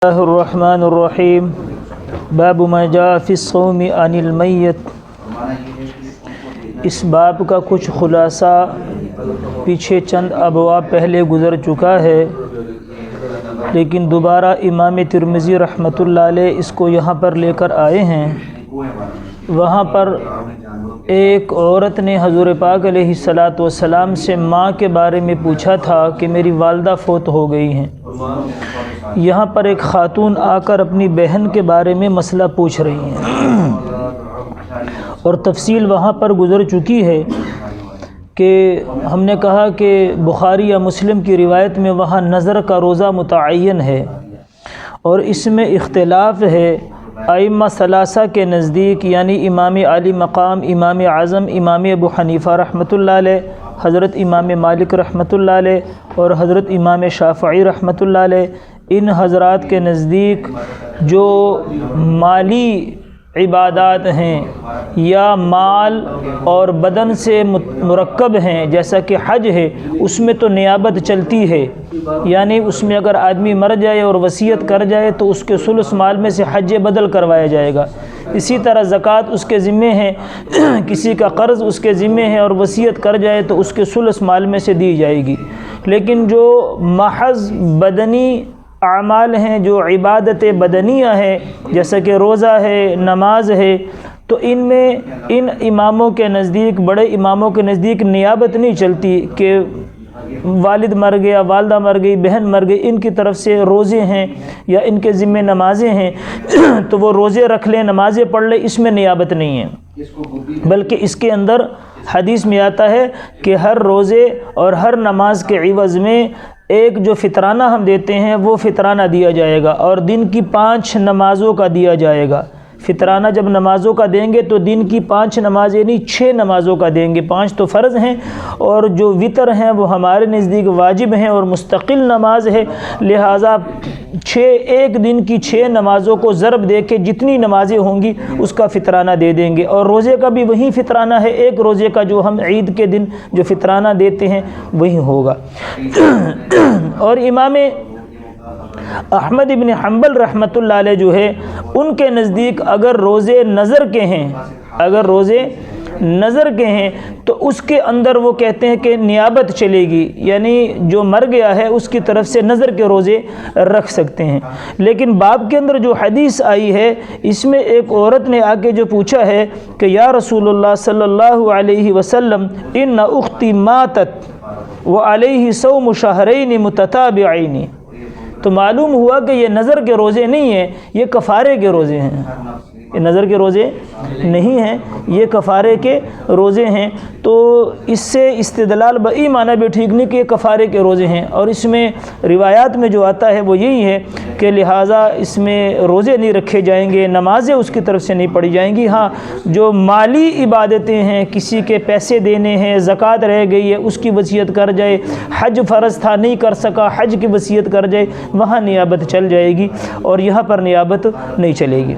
اللہ الرحمن الرحیم باب ما جاء فی الصوم عن المیت۔ اس باب کا کچھ خلاصہ پیچھے چند ابواب پہلے گزر چکا ہے، لیکن دوبارہ امام ترمذی رحمۃ اللہ علیہ اس کو یہاں پر لے کر آئے ہیں۔ وہاں پر ایک عورت نے حضور پاک علیہ الصلاۃ والسلام سے ماں کے بارے میں پوچھا تھا کہ میری والدہ فوت ہو گئی ہیں۔ یہاں پر ایک خاتون آ کر اپنی بہن کے بارے میں مسئلہ پوچھ رہی ہیں، اور تفصیل وہاں پر گزر چکی ہے کہ ہم نے کہا کہ بخاری یا مسلم کی روایت میں وہاں نظر کا روزہ متعین ہے، اور اس میں اختلاف ہے ائمہ ثلاثہ کے نزدیک، یعنی امام علی مقام، امام اعظم، امام ابو حنیفہ رحمۃ اللہ علیہ، حضرت امام مالک رحمۃ اللہ علیہ اور حضرت امام شافعی رحمۃ اللہ علیہ۔ ان حضرات کے نزدیک جو مالی عبادات ہیں یا مال اور بدن سے مرکب ہیں، جیسا کہ حج ہے، اس میں تو نیابت چلتی ہے، یعنی اس میں اگر آدمی مر جائے اور وصیت کر جائے تو اس کے ثلث مال میں سے حج بدل کروایا جائے گا۔ اسی طرح زکوٰۃ اس کے ذمے ہے، کسی کا قرض اس کے ذمے ہے اور وصیت کر جائے تو اس کے ثلث مال میں سے دی جائے گی۔ لیکن جو محض بدنی اعمال ہیں، جو عبادت بدنیہ ہے، جیسا کہ روزہ ہے، نماز ہے، تو ان میں ان اماموں کے نزدیک، بڑے اماموں کے نزدیک نیابت نہیں چلتی کہ والد مر گیا، والدہ مر گئی، بہن مر گئی، ان کی طرف سے روزے ہیں یا ان کے ذمے نمازیں ہیں تو وہ روزے رکھ لیں، نمازیں پڑھ لیں، اس میں نیابت نہیں ہے، بلکہ اس کے اندر حدیث میں آتا ہے کہ ہر روزے اور ہر نماز کے عوض میں ایک جو فطرانہ ہم دیتے ہیں وہ فطرانہ دیا جائے گا، اور دن کی 5 نمازوں کا دیا جائے گا۔ فطرانہ جب نمازوں کا دیں گے تو دن کی 5 نمازیں نہیں، 6 نمازوں کا دیں گے۔ 5 تو فرض ہیں، اور جو وطر ہیں وہ ہمارے نزدیک واجب ہیں اور مستقل نماز ہے، لہٰذا ایک دن کی 6 نمازوں کو ضرب دے کے جتنی نمازیں ہوں گی اس کا فطرانہ دے دیں گے، اور روزے کا بھی وہی فطرانہ ہے، ایک روزے کا جو ہم عید کے دن جو فطرانہ دیتے ہیں وہی ہوگا۔ اور امام احمد ابن حنبل رحمۃ اللہ علیہ جو ہے، ان کے نزدیک اگر روزے نظر کے ہیں، اگر روزے نظر کے ہیں تو اس کے اندر وہ کہتے ہیں کہ نیابت چلے گی، یعنی جو مر گیا ہے اس کی طرف سے نظر کے روزے رکھ سکتے ہیں۔ لیکن باب کے اندر جو حدیث آئی ہے اس میں ایک عورت نے آ کے جو پوچھا ہے کہ یا رسول اللہ صلی اللہ علیہ وسلم ان اختی ماتت وعلیہ صوم شہرین متتابعین، تو معلوم ہوا کہ یہ نظر کے روزے نہیں ہیں، یہ کفارے کے روزے ہیں، یہ نظر کے روزے نہیں ہیں، یہ کفارے کے روزے ہیں۔ تو اس سے استدلال بئی معنی بھی ٹھیک نہیں کہ یہ کفارے کے روزے ہیں، اور اس میں روایات میں جو آتا ہے وہ یہی ہے کہ لہٰذا اس میں روزے نہیں رکھے جائیں گے، نمازیں اس کی طرف سے نہیں پڑھی جائیں گی۔ ہاں جو مالی عبادتیں ہیں، کسی کے پیسے دینے ہیں، زکوٰۃ رہ گئی ہے اس کی وصیت کر جائے، حج فرض تھا نہیں کر سکا، حج کی وصیت کر جائے، وہاں نیابت چل جائے گی، اور یہاں پر نیابت نہیں چلے گی۔